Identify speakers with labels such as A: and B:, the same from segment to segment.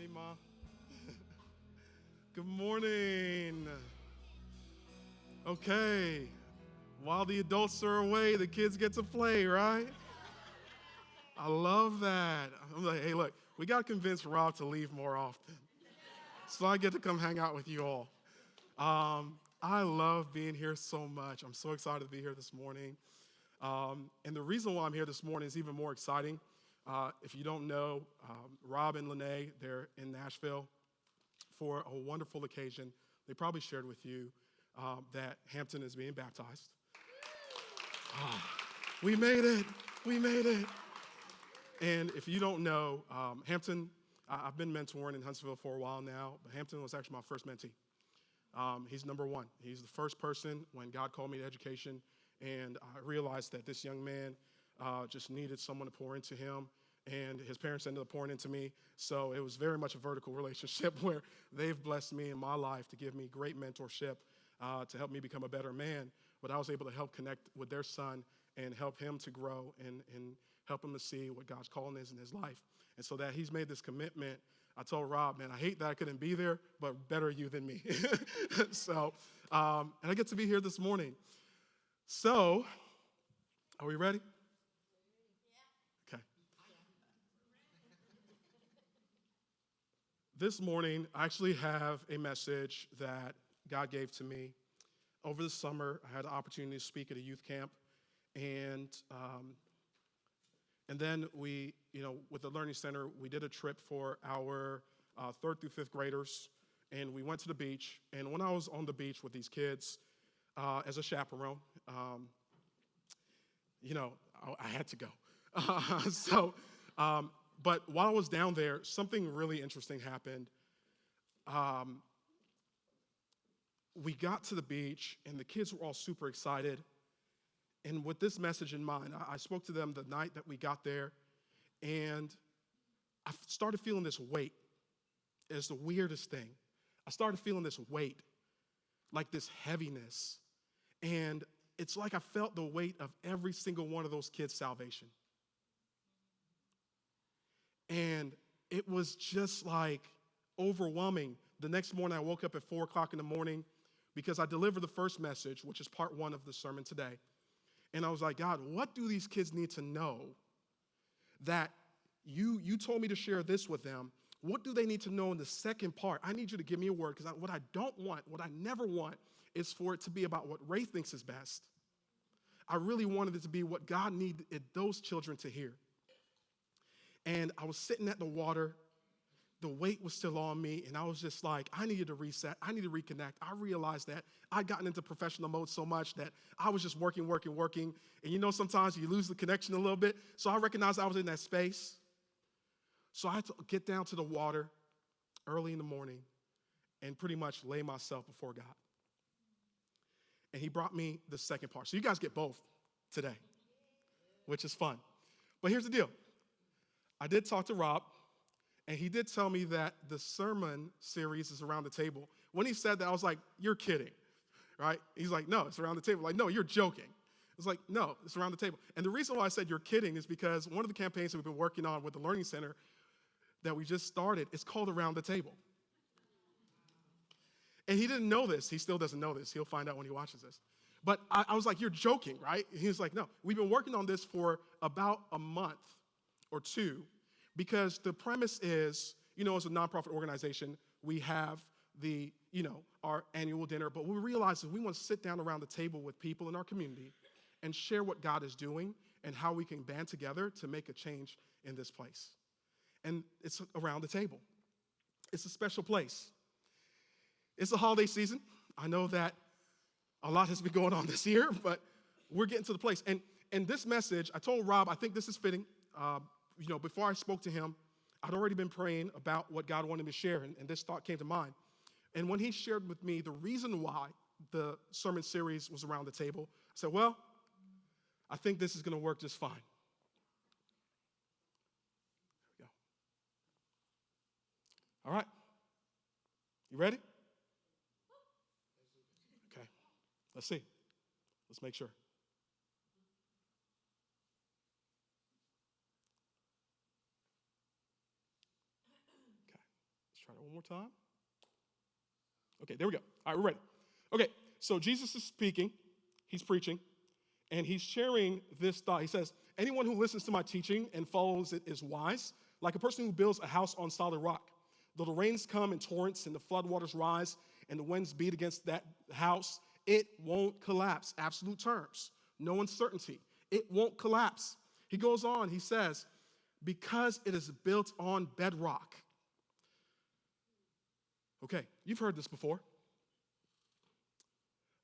A: Hey, Ma. Good morning. Okay. While the adults are away, the kids get to play, right? I love that. I'm like, hey, look, we got to convince Rob to leave more often. So I get to come hang out with you all. I love being here so much. I'm so excited to be here this morning. And the reason why I'm here this morning is even more exciting. If you don't know, Rob and Lene, they're in Nashville for a wonderful occasion. They probably shared with you that Hampton is being baptized. We made it. We made it. And if you don't know, Hampton, I've been mentoring in Huntsville for a while now, but Hampton was actually my first mentee. He's number one. He's the first person when God called me to education, and I realized that this young man just needed someone to pour into him, and his parents ended up pouring into me. So it was very much a vertical relationship where they've blessed me in my life to give me great mentorship to help me become a better man. But I was able to help connect with their son and help him to grow and help him to see what God's calling is in his life. And so that he's made this commitment. I told Rob, man, I hate that I couldn't be there, but better you than me. So, and I get to be here this morning. So, are we ready? Okay. This morning, I actually have a message that God gave to me. Over the summer, I had the opportunity to speak at a youth camp, and then we, with the Learning Center, we did a trip for our third through fifth graders, and we went to the beach. And when I was on the beach with these kids as a chaperone, I had to go. But while I was down there, something really interesting happened. We got to the beach, and the kids were all super excited. And with this message in mind, I spoke to them the night that we got there, and I started feeling this weight. It's the weirdest thing. I started feeling this weight, like this heaviness. And it's like I felt the weight of every single one of those kids' salvation. And it was just like overwhelming. The next morning, I woke up at 4 o'clock in the morning because I delivered the first message, which is part one of the sermon today. And I was like, God, what do these kids need to know that you told me to share this with them? What do they need to know in the second part? I need you to give me a word, because what I don't want, what I never want, is for it to be about what Ray thinks is best. I really wanted it to be what God needed those children to hear. And I was sitting at the water. The weight was still on me, and I was just like, I needed to reset. I need to reconnect. I realized that I'd gotten into professional mode so much that I was just working. And sometimes you lose the connection a little bit. So I recognized I was in that space. So I had to get down to the water early in the morning and pretty much lay myself before God. And he brought me the second part. So you guys get both today, which is fun. But here's the deal. I did talk to Rob, and he did tell me that the sermon series is around the table. When he said that, I was like, you're kidding, right? He's like, no, it's around the table. Like, no, you're joking. It's like, no, it's around the table. And the reason why I said you're kidding is because one of the campaigns that we've been working on with the Learning Center that we just started is called Around the Table. And he didn't know this. He still doesn't know this. He'll find out when he watches this. But I was like, you're joking, right? He was like, no, we've been working on this for about a month or two, because the premise is, as a nonprofit organization, we have our annual dinner, but we realize that we want to sit down around the table with people in our community and share what God is doing and how we can band together to make a change in this place. And it's around the table. It's a special place. It's the holiday season. I know that a lot has been going on this year, but we're getting to the place. And this message, I told Rob, I think this is fitting. Before I spoke to him, I'd already been praying about what God wanted me to share, and this thought came to mind. And when he shared with me the reason why the sermon series was around the table, I said, well, I think this is going to work just fine. There we go. All right. You ready? Okay. Let's see. Let's make sure. Try that one more time. Okay, there we go. All right, we're ready. Okay, so Jesus is speaking, he's preaching, and he's sharing this thought. He says, anyone who listens to my teaching and follows it is wise, like a person who builds a house on solid rock. Though the rains come in torrents and the floodwaters rise and the winds beat against that house, it won't collapse. Absolute terms, no uncertainty. It won't collapse. He goes on, he says, because it is built on bedrock. Okay, you've heard this before.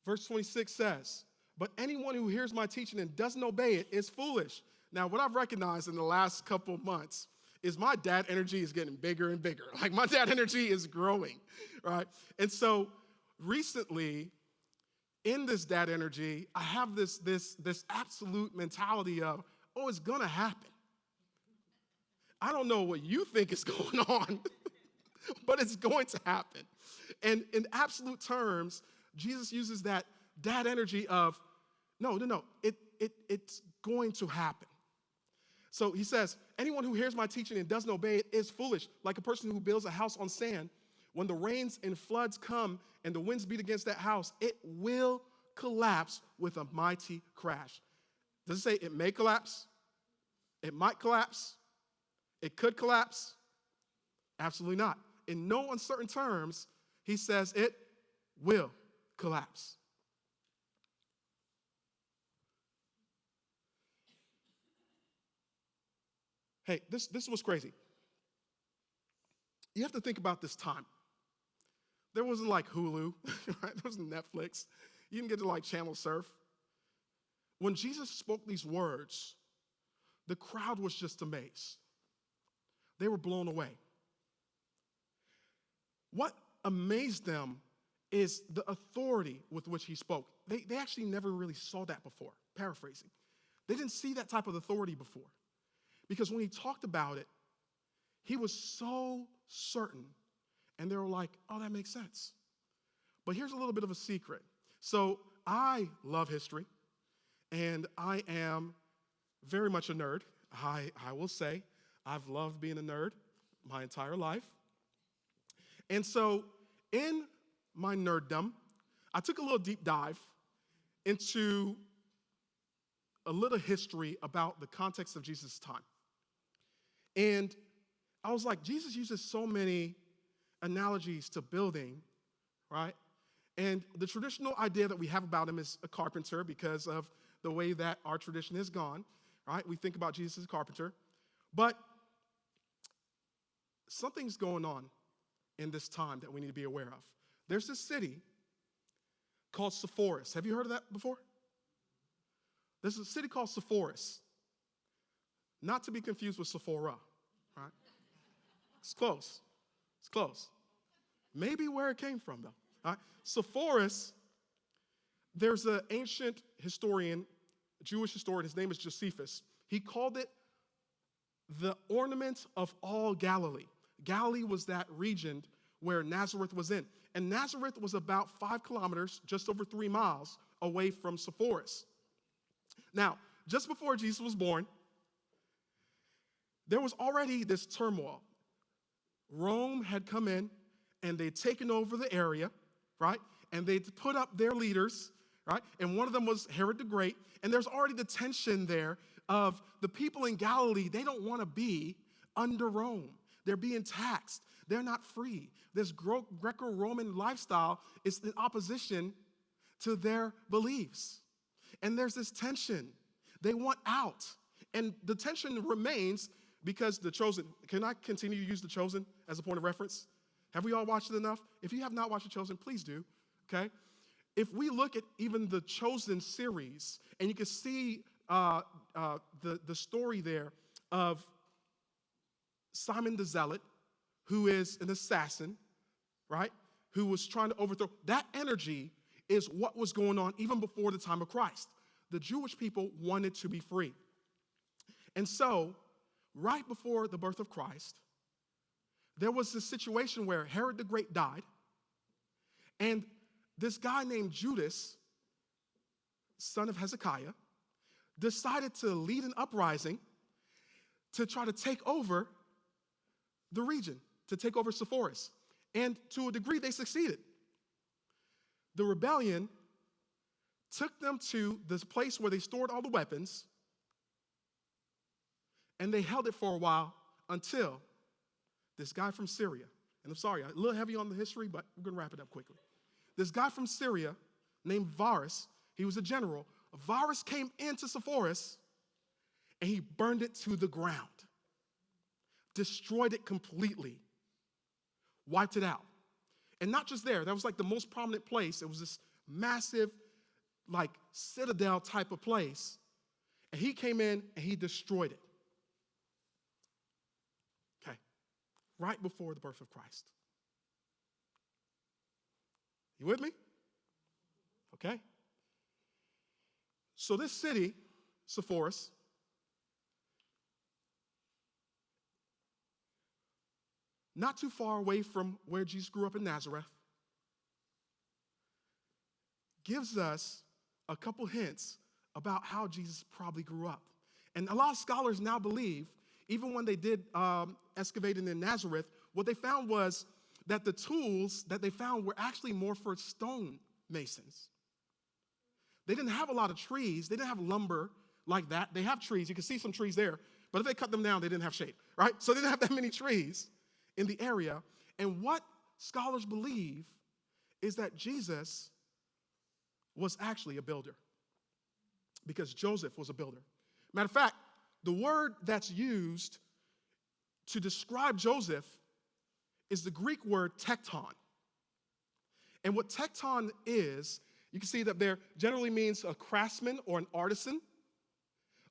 A: Verse 26 says, but anyone who hears my teaching and doesn't obey it is foolish. Now, what I've recognized in the last couple of months is my dad energy is getting bigger and bigger. Like my dad energy is growing, right? And so recently, in this dad energy, I have this absolute mentality of, oh, it's gonna happen. I don't know what you think is going on, but it's going to happen. And in absolute terms, Jesus uses that dad energy of, no, it's going to happen. So he says, anyone who hears my teaching and doesn't obey it is foolish, like a person who builds a house on sand. When the rains and floods come and the winds beat against that house, it will collapse with a mighty crash. Does it say it may collapse? It might collapse? It could collapse? Absolutely not. In no uncertain terms, he says it will collapse. Hey, this was crazy. You have to think about this time. There wasn't like Hulu, right? There wasn't Netflix. You didn't get to like channel surf. When Jesus spoke these words, the crowd was just amazed. They were blown away. What amazed them is the authority with which he spoke. They actually never really saw that before, paraphrasing. They didn't see that type of authority before. Because when he talked about it, he was so certain. And they were like, oh, that makes sense. But here's a little bit of a secret. So I love history, and I am very much a nerd. I will say I've loved being a nerd my entire life. And so in my nerddom, I took a little deep dive into a little history about the context of Jesus' time. And I was like, Jesus uses so many analogies to building, right? And the traditional idea that we have about him is a carpenter because of the way that our tradition has gone, right? We think about Jesus as a carpenter. But something's going on in this time that we need to be aware of. There's this city called Sepphoris. Have you heard of that before? There's a city called Sepphoris. Not to be confused with Sephora, right? It's close. It's close. Maybe where it came from, though. All right? Sepphoris, there's an ancient historian, Jewish historian, his name is Josephus. He called it the ornament of all Galilee. Galilee was that region where Nazareth was in. And Nazareth was about 5 kilometers, just over 3 miles, away from Sepphoris. Now, just before Jesus was born, there was already this turmoil. Rome had come in, and they'd taken over the area, right? And they'd put up their leaders, right? And one of them was Herod the Great. And there's already the tension there of the people in Galilee, they don't want to be under Rome. They're being taxed. They're not free. This Greco-Roman lifestyle is in opposition to their beliefs. And there's this tension. They want out. And the tension remains because The Chosen, can I continue to use The Chosen as a point of reference? Have we all watched it enough? If you have not watched The Chosen, please do, okay? If we look at even The Chosen series, and you can see the story there of Simon the Zealot, who is an assassin, right? Who was trying to overthrow. That energy is what was going on even before the time of Christ. The Jewish people wanted to be free. And so, right before the birth of Christ, there was this situation where Herod the Great died, and this guy named Judas, son of Hezekiah, decided to lead an uprising to try to take over the region, to take over Sepphoris. And to a degree, they succeeded. The rebellion took them to this place where they stored all the weapons, and they held it for a while until this guy from Syria, and I'm sorry, a little heavy on the history, but we're going to wrap it up quickly. This guy from Syria named Varus, he was a general. Varus came into Sepphoris, and he burned it to the ground, destroyed it completely, wiped it out. And not just there, that was like the most prominent place. It was this massive, like citadel type of place. And he came in and he destroyed it. Okay, right before the birth of Christ. You with me? Okay. So this city, Sepphoris, not too far away from where Jesus grew up in Nazareth, gives us a couple hints about how Jesus probably grew up. And a lot of scholars now believe, even when they did excavating in Nazareth, what they found was that the tools that they found were actually more for stone masons. They didn't have a lot of trees. They didn't have lumber like that. They have trees. You can see some trees there. But if they cut them down, they didn't have shade, right? So they didn't have that many trees in the area. And what scholars believe is that Jesus was actually a builder, because Joseph was a builder. Matter of fact, the word that's used to describe Joseph is the Greek word tekton. And what tekton is, you can see that there generally means a craftsman or an artisan,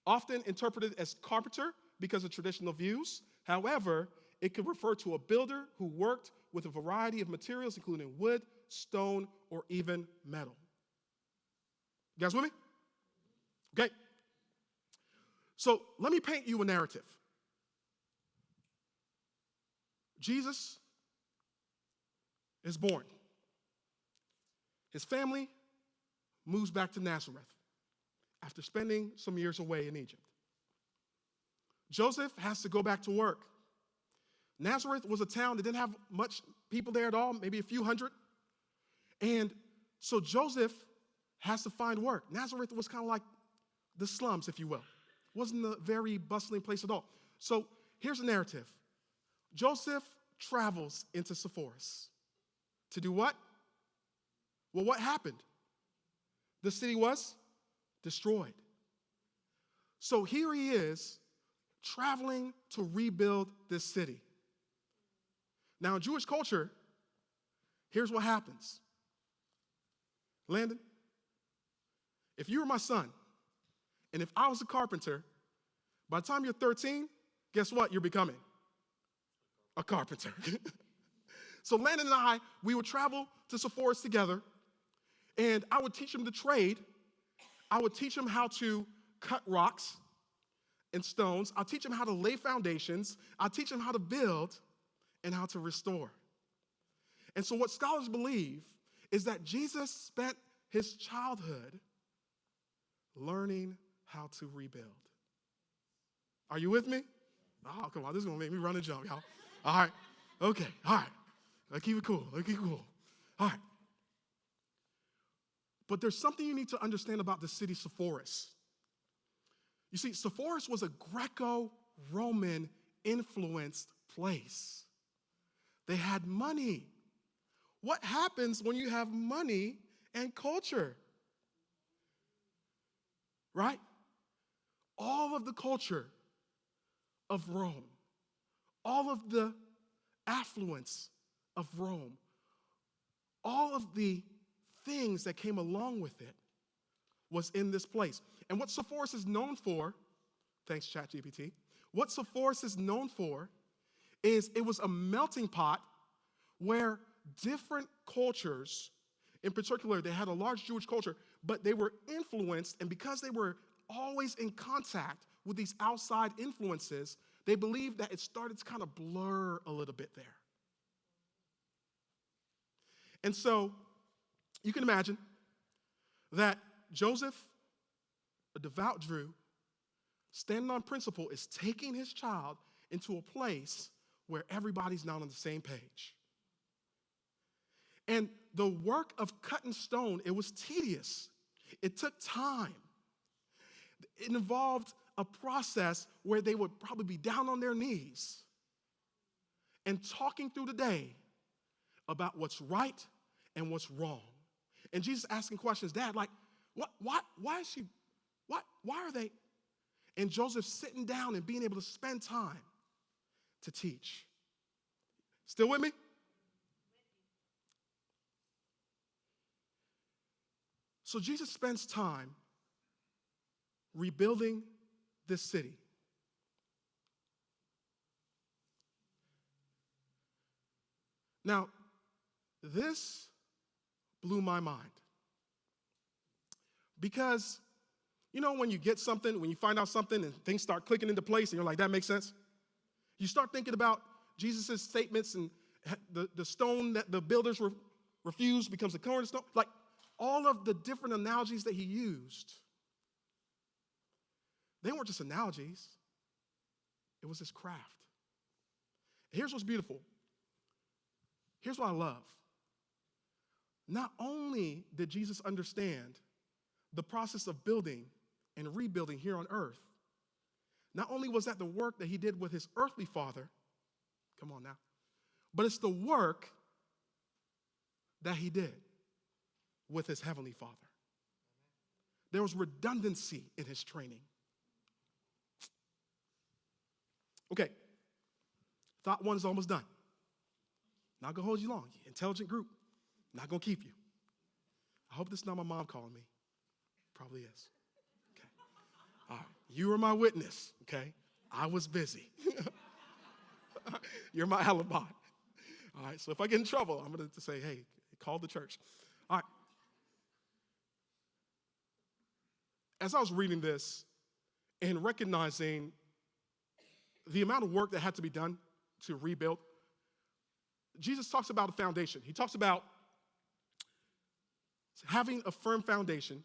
A: often interpreted as carpenter because of traditional views. However, it could refer to a builder who worked with a variety of materials, including wood, stone, or even metal. You guys with me? Okay. So let me paint you a narrative. Jesus is born. His family moves back to Nazareth after spending some years away in Egypt. Joseph has to go back to work. Nazareth was a town that didn't have much people there at all, maybe a few hundred. And so Joseph has to find work. Nazareth was kind of like the slums, if you will. It wasn't a very bustling place at all. So here's the narrative. Joseph travels into Sepphoris to do what? Well, what happened? The city was destroyed. So here he is traveling to rebuild this city. Now, in Jewish culture, here's what happens. Landon, if you were my son, and if I was a carpenter, by the time you're 13, guess what you're becoming? A carpenter. So Landon and I, we would travel to Sepphoris together, and I would teach him the trade. I would teach him how to cut rocks and stones. I'll teach him how to lay foundations. I'll teach him how to build and how to restore. And so what scholars believe is that Jesus spent his childhood learning how to rebuild. Are you with me? Oh, come on, this is going to make me run and jump, y'all. All right, okay, all right. Let's keep it cool, All right. But there's something you need to understand about the city Sepphoris. You see, Sepphoris was a Greco-Roman influenced place. They had money. What happens when you have money and culture? Right? All of the culture of Rome, all of the affluence of Rome, all of the things that came along with it was in this place. And what Sepphoris is known for, thanks ChatGPT, what Sepphoris is known for is it was a melting pot where different cultures, in particular, they had a large Jewish culture, but they were influenced, and because they were always in contact with these outside influences, they believed that it started to kind of blur a little bit there. And so you can imagine that Joseph, a devout Jew, standing on principle, is taking his child into a place where everybody's not on the same page. And the work of cutting stone, it was tedious. It took time. It involved a process where they would probably be down on their knees and talking through the day about what's right and what's wrong. And Jesus asking questions, Dad, like, why are they? And Joseph sitting down and being able to spend time to teach. Still with me? So Jesus spends time rebuilding this city. Now, this blew my mind. Because, you know, when you get something, when you find out something and things start clicking into place and you're like, that makes sense? You start thinking about Jesus' statements and the stone that the builders refused becomes a cornerstone. Like, all of the different analogies that he used, they weren't just analogies. It was his craft. Here's what's beautiful. Here's what I love. Not only did Jesus understand the process of building and rebuilding here on earth, not only was that the work that he did with his earthly father, come on now, but it's the work that he did with his heavenly Father. There was redundancy in his training. Okay, thought one is almost done. Not gonna hold you long. Intelligent group, not gonna keep you. I hope this is not my mom calling me. Probably is. Okay. All right. You were my witness, okay? I was busy. You're my alibi. All right, so if I get in trouble, I'm gonna say, hey, call the church. All right. As I was reading this and recognizing the amount of work that had to be done to rebuild, Jesus talks about a foundation. He talks about having a firm foundation.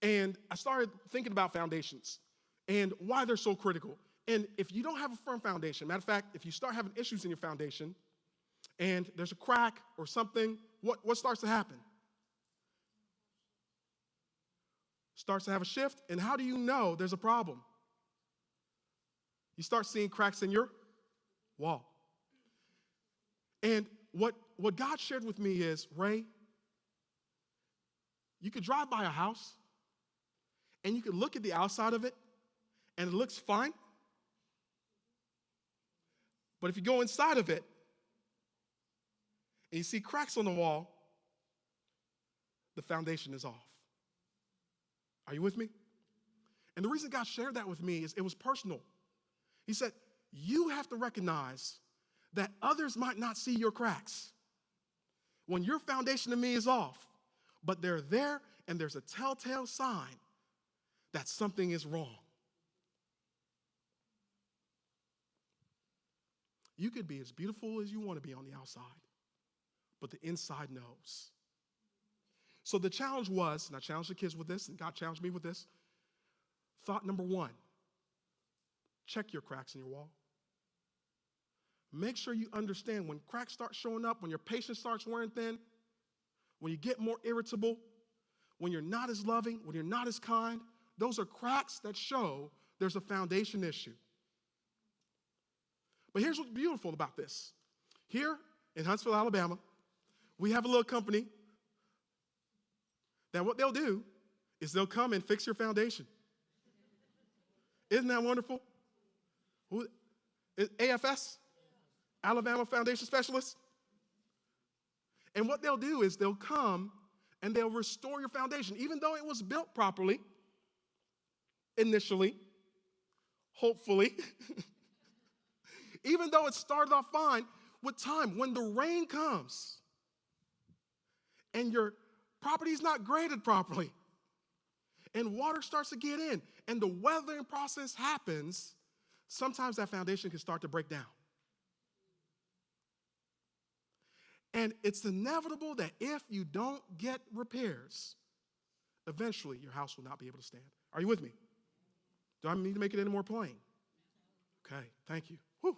A: And I started thinking about foundations and why they're so critical. And if you don't have a firm foundation, matter of fact, if you start having issues in your foundation and there's a crack or something, what starts to happen? Starts to have a shift. And how do you know there's a problem? You start seeing cracks in your wall. And what God shared with me is, Ray, you could drive by a house and you could look at the outside of it and it looks fine. But if you go inside of it and you see cracks on the wall, the foundation is off. Are you with me? And the reason God shared that with me is it was personal. He said, you have to recognize that others might not see your cracks when your foundation to me is off, but they're there and there's a telltale sign that something is wrong. You could be as beautiful as you want to be on the outside, but the inside knows. So the challenge was, and I challenged the kids with this, and God challenged me with this, thought number one, check your cracks in your wall. Make sure you understand when cracks start showing up, when your patience starts wearing thin, when you get more irritable, when you're not as loving, when you're not as kind, those are cracks that show there's a foundation issue. But here's what's beautiful about this. Here in Huntsville, Alabama, we have a little company that what they'll do is they'll come and fix your foundation. Isn't that wonderful? AFS, Alabama Foundation Specialists. And what they'll do is they'll come and they'll restore your foundation, even though it was built properly initially, hopefully. Even though it started off fine, with time, when the rain comes and your property's not graded properly and water starts to get in and the weathering process happens, sometimes that foundation can start to break down. And it's inevitable that if you don't get repairs, eventually your house will not be able to stand. Are you with me? Do I need to make it any more plain? Okay, thank you. Whew.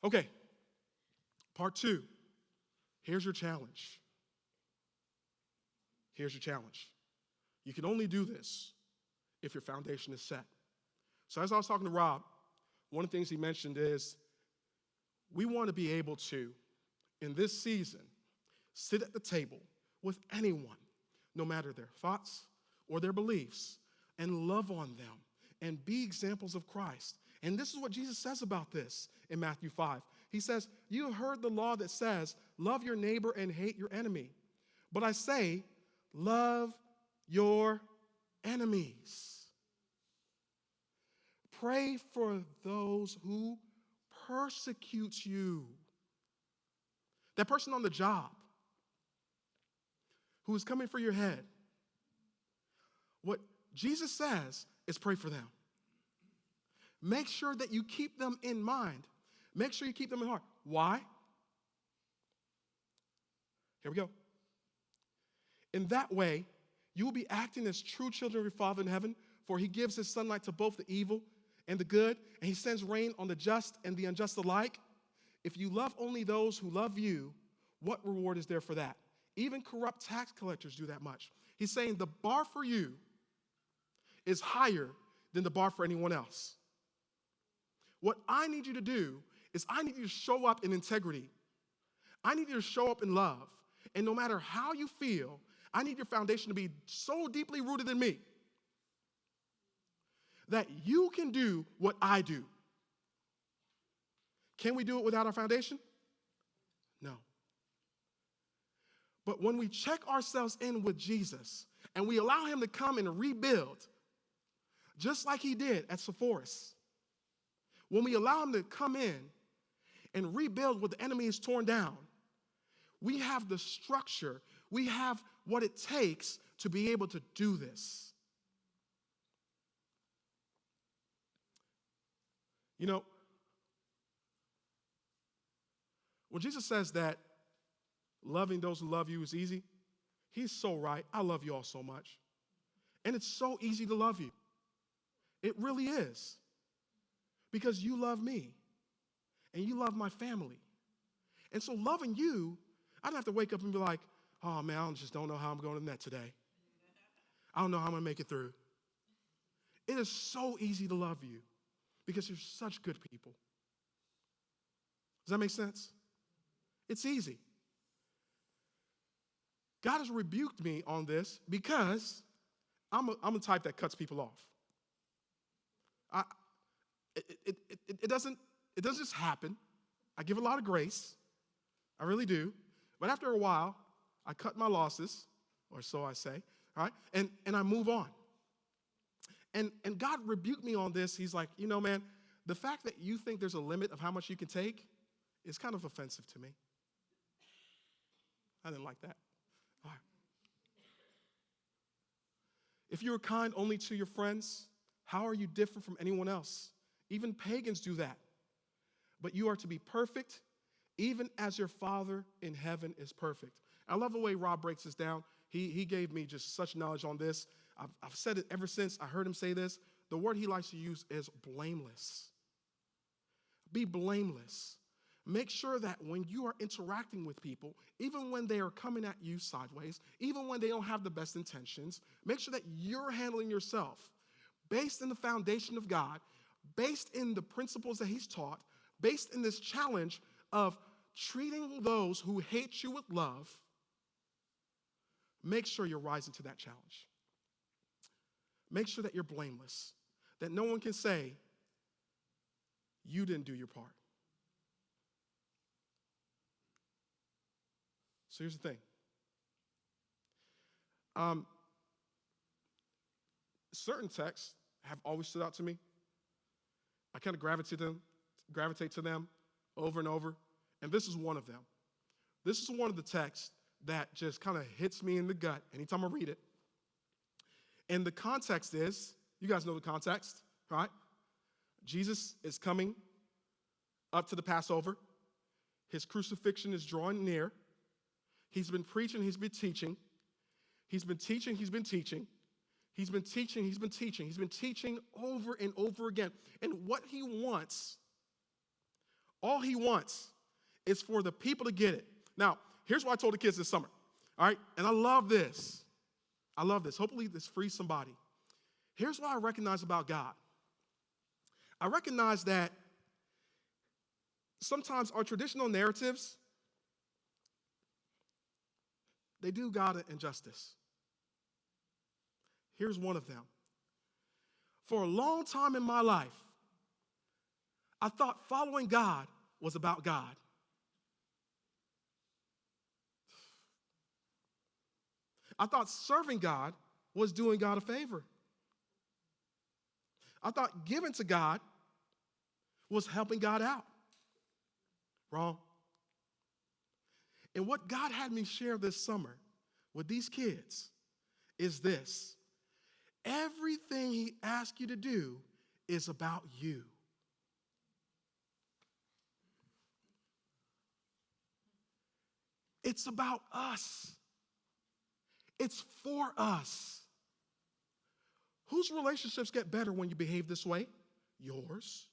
A: Okay, part 2. Here's your challenge. Here's your challenge. You can only do this if your foundation is set. So as I was talking to Rob, one of the things he mentioned is we want to be able to, in this season, sit at the table with anyone, no matter their thoughts or their beliefs, and love on them and be examples of Christ. And this is what Jesus says about this in Matthew 5. He says, you have heard the law that says, love your neighbor and hate your enemy. But I say, love your enemies. Pray for those who persecute you. That person on the job who is coming for your head. What Jesus says is pray for them. Make sure that you keep them in mind. Make sure you keep them in heart. Why? Here we go. In that way, you will be acting as true children of your Father in heaven, for he gives his sunlight to both the evil and the good, and he sends rain on the just and the unjust alike. If you love only those who love you, what reward is there for that? Even corrupt tax collectors do that much. He's saying the bar for you is higher than the bar for anyone else. What I need you to do is I need you to show up in integrity. I need you to show up in love. And no matter how you feel, I need your foundation to be so deeply rooted in me that you can do what I do. Can we do it without our foundation? No. But when we check ourselves in with Jesus and we allow him to come and rebuild, just like he did at Sepphoris, when we allow him to come in and rebuild what the enemy has torn down, we have the structure, we have what it takes to be able to do this. You know, when Jesus says that loving those who love you is easy, he's so right. I love you all so much. And it's so easy to love you. It really is. Because you love me. And you love my family. And so loving you, I don't have to wake up and be like, oh man, I just don't know how I'm going to net today. I don't know how I'm going to make it through. It is so easy to love you because you're such good people. Does that make sense? It's easy. God has rebuked me on this because I'm a type that cuts people off. It doesn't just happen. I give a lot of grace. I really do. But after a while, I cut my losses, or so I say, all right? And I move on. And God rebuked me on this. He's like, you know, man, the fact that you think there's a limit of how much you can take is kind of offensive to me. I didn't like that. All right. If you are kind only to your friends, how are you different from anyone else? Even pagans do that. But you are to be perfect, even as your Father in heaven is perfect. I love the way Rob breaks this down. He gave me just such knowledge on this. I've said it ever since I heard him say this. The word he likes to use is blameless. Be blameless. Make sure that when you are interacting with people, even when they are coming at you sideways, even when they don't have the best intentions, make sure that you're handling yourself based in the foundation of God, based in the principles that he's taught, based in this challenge of treating those who hate you with love. Make sure you're rising to that challenge. Make sure that you're blameless, that no one can say you didn't do your part. So here's the thing. Certain texts have always stood out to me. I kind of gravitate to them over and over, and this is one of them. This is one of the texts that just kind of hits me in the gut anytime I read it. And the context is, you guys know the context, right? Jesus is coming up to the Passover. His crucifixion is drawing near. He's been preaching, he's been teaching. He's been teaching, he's been teaching. He's been teaching, he's been teaching. He's been teaching over and over again. And what he wants All he wants is for the people to get it. Now, here's what I told the kids this summer. All right, and I love this. I love this. Hopefully this frees somebody. Here's what I recognize about God. I recognize that sometimes our traditional narratives, they do God an injustice. Here's one of them. For a long time in my life, I thought following God was about God. I thought serving God was doing God a favor. I thought giving to God was helping God out. Wrong. And what God had me share this summer with these kids is this. Everything he asks you to do is about you. It's about us. It's for us. Whose relationships get better when you behave this way? Yours.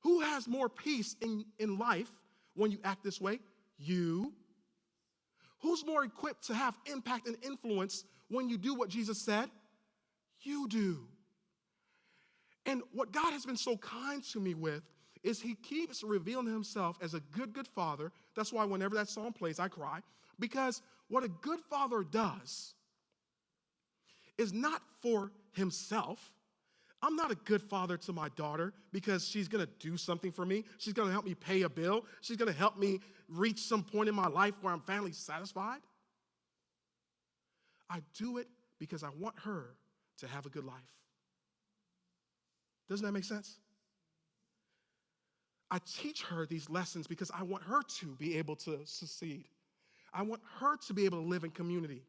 A: Who has more peace in life when you act this way? You. Who's more equipped to have impact and influence when you do what Jesus said? You do. And what God has been so kind to me with is he keeps revealing himself as a good, good father. That's why whenever that song plays, I cry. Because what a good father does is not for himself. I'm not a good father to my daughter because she's going to do something for me. She's going to help me pay a bill. She's going to help me reach some point in my life where I'm finally satisfied. I do it because I want her to have a good life. Doesn't that make sense? I teach her these lessons because I want her to be able to succeed. I want her to be able to live in community.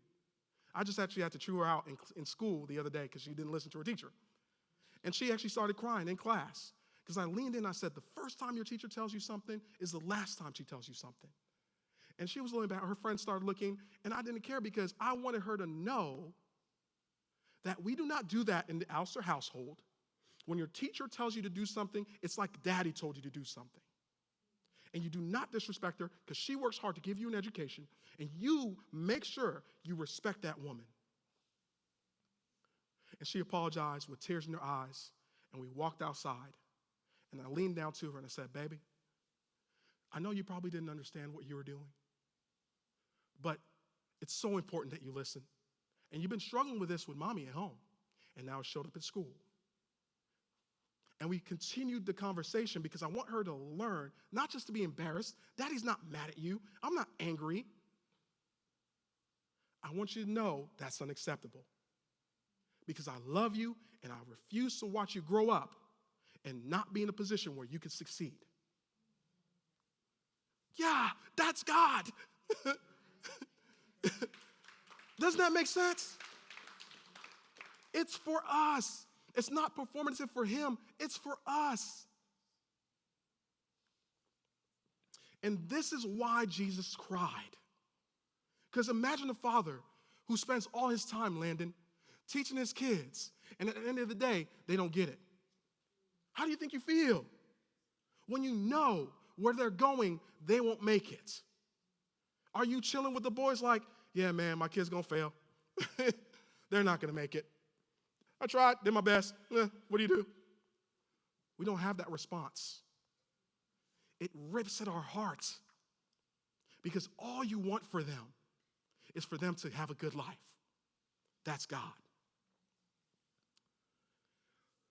A: I just actually had to chew her out in school the other day because she didn't listen to her teacher. And she actually started crying in class because I leaned in and I said, the first time your teacher tells you something is the last time she tells you something. And she was looking back, her friends started looking, and I didn't care because I wanted her to know that we do not do that in the Allister household. When your teacher tells you to do something, it's like daddy told you to do something. And you do not disrespect her because she works hard to give you an education, and you make sure you respect that woman. And she apologized with tears in her eyes, and we walked outside. And I leaned down to her and I said, baby, I know you probably didn't understand what you were doing, but it's so important that you listen. And you've been struggling with this with mommy at home, and now it showed up at school. And we continued the conversation because I want her to learn, not just to be embarrassed. Daddy's not mad at you. I'm not angry. I want you to know that's unacceptable. Because I love you and I refuse to watch you grow up and not be in a position where you can succeed. Yeah, that's God. Doesn't that make sense? It's for us. It's not performative for him. It's for us. And this is why Jesus cried. Because imagine a father who spends all his time, Landon, teaching his kids, and at the end of the day, they don't get it. How do you think you feel when you know where they're going, they won't make it? Are you chilling with the boys like, yeah, man, my kid's going to fail. They're not going to make it. I tried, did my best. What do you do? We don't have that response. It rips at our hearts because all you want for them is for them to have a good life. That's God.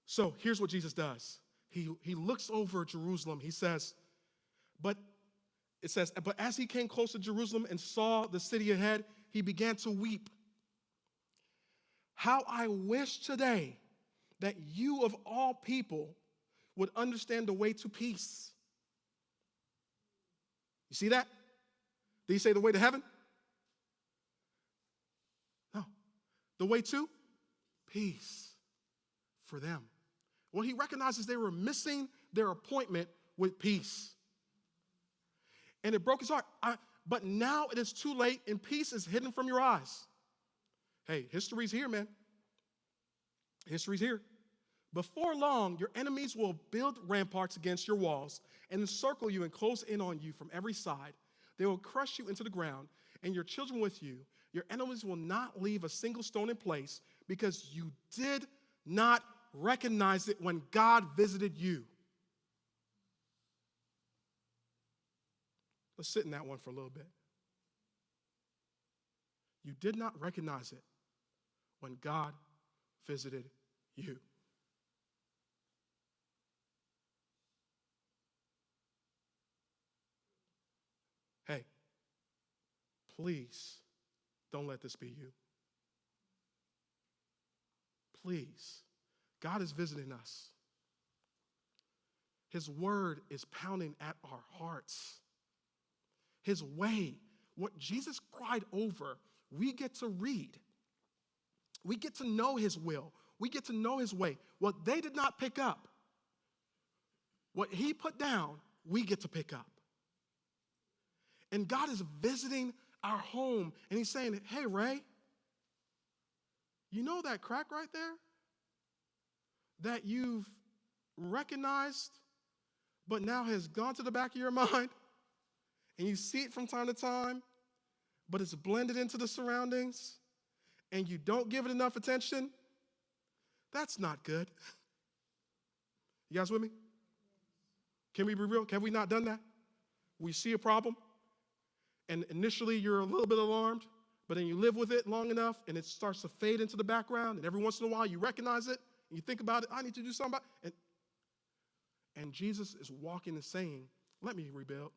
A: So here's what Jesus does. He looks over Jerusalem. He says, but as he came close to Jerusalem and saw the city ahead, he began to weep. How I wish today that you of all people would understand the way to peace. You see that? Did he say the way to heaven? No. The way to peace for them. Well, he recognizes they were missing their appointment with peace. And it broke his heart. But now it is too late and peace is hidden from your eyes. Hey, history's here, man. History's here. Before long, your enemies will build ramparts against your walls and encircle you and close in on you from every side. They will crush you into the ground, and your children with you. Your enemies will not leave a single stone in place because you did not recognize it when God visited you. Let's sit in that one for a little bit. You did not recognize it when God visited you. Hey, please don't let this be you. Please. God is visiting us. His word is pounding at our hearts. His way, what Jesus cried over, we get to read. We get to know his will. We get to know his way. What they did not pick up, what he put down, we get to pick up. And God is visiting our home, and he's saying, hey, Ray, you know that crack right there that you've recognized but now has gone to the back of your mind, and you see it from time to time, but it's blended into the surroundings, and you don't give it enough attention? That's not good. You guys with me? Can we be real? Have we not done that? We see a problem, and initially you're a little bit alarmed, but then you live with it long enough, and it starts to fade into the background, and every once in a while you recognize it, and you think about it, I need to do something about it. And Jesus is walking and saying, let me rebuild.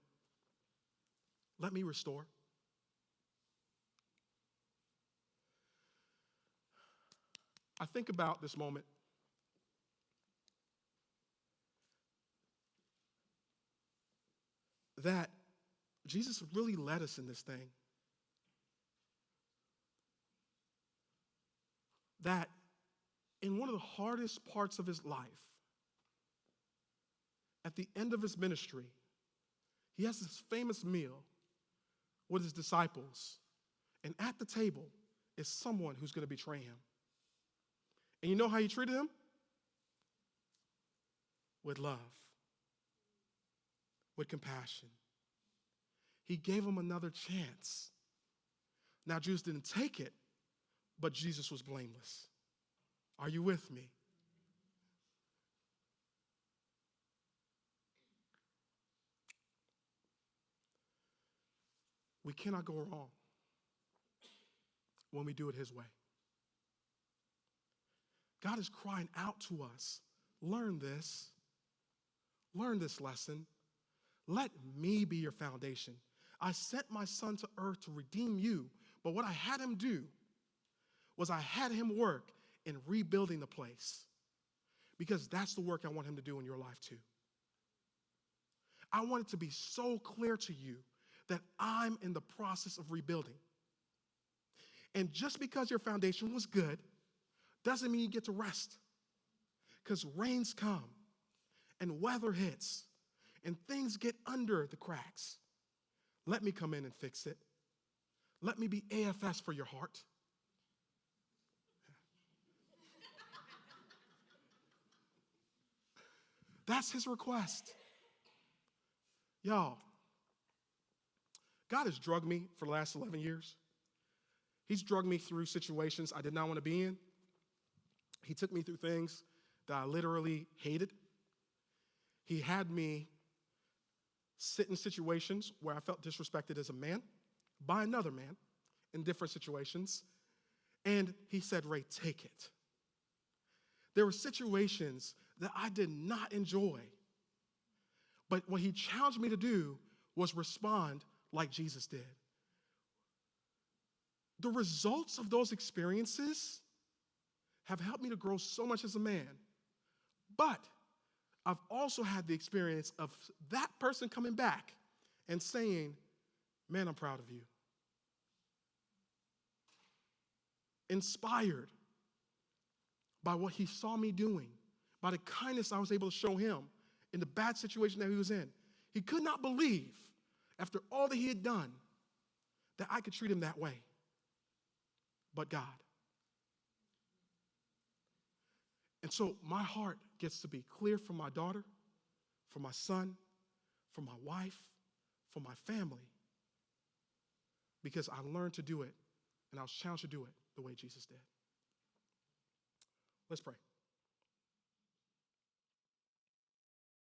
A: Let me restore. I think about this moment. That Jesus really led us in this thing. That in one of the hardest parts of his life, at the end of his ministry, he has this famous meal with his disciples, and at the table is someone who's going to betray him. And you know how he treated him? With love, with compassion. He gave him another chance. Now, Jews didn't take it, but Jesus was blameless. Are you with me? We cannot go wrong when we do it his way. God is crying out to us. Learn this. Learn this lesson. Let me be your foundation. I sent my son to earth to redeem you, but what I had him do was I had him work in rebuilding the place, because that's the work I want him to do in your life too. I want it to be so clear to you that I'm in the process of rebuilding. And just because your foundation was good doesn't mean you get to rest, because rains come and weather hits and things get under the cracks. Let me come in and fix it. Let me be AFS for your heart. That's his request. Y'all, God has drugged me for the last 11 years. He's drugged me through situations I did not want to be in. He took me through things that I literally hated. He had me sit in situations where I felt disrespected as a man by another man in different situations. And he said, Ray, take it. There were situations that I did not enjoy. But what he challenged me to do was respond like Jesus did. The results of those experiences have helped me to grow so much as a man. But I've also had the experience of that person coming back and saying, man, I'm proud of you. Inspired by what he saw me doing, by the kindness I was able to show him in the bad situation that he was in. He could not believe, after all that he had done, that I could treat him that way. But God. And so my heart gets to be clear for my daughter, for my son, for my wife, for my family, because I learned to do it, and I was challenged to do it the way Jesus did. Let's pray.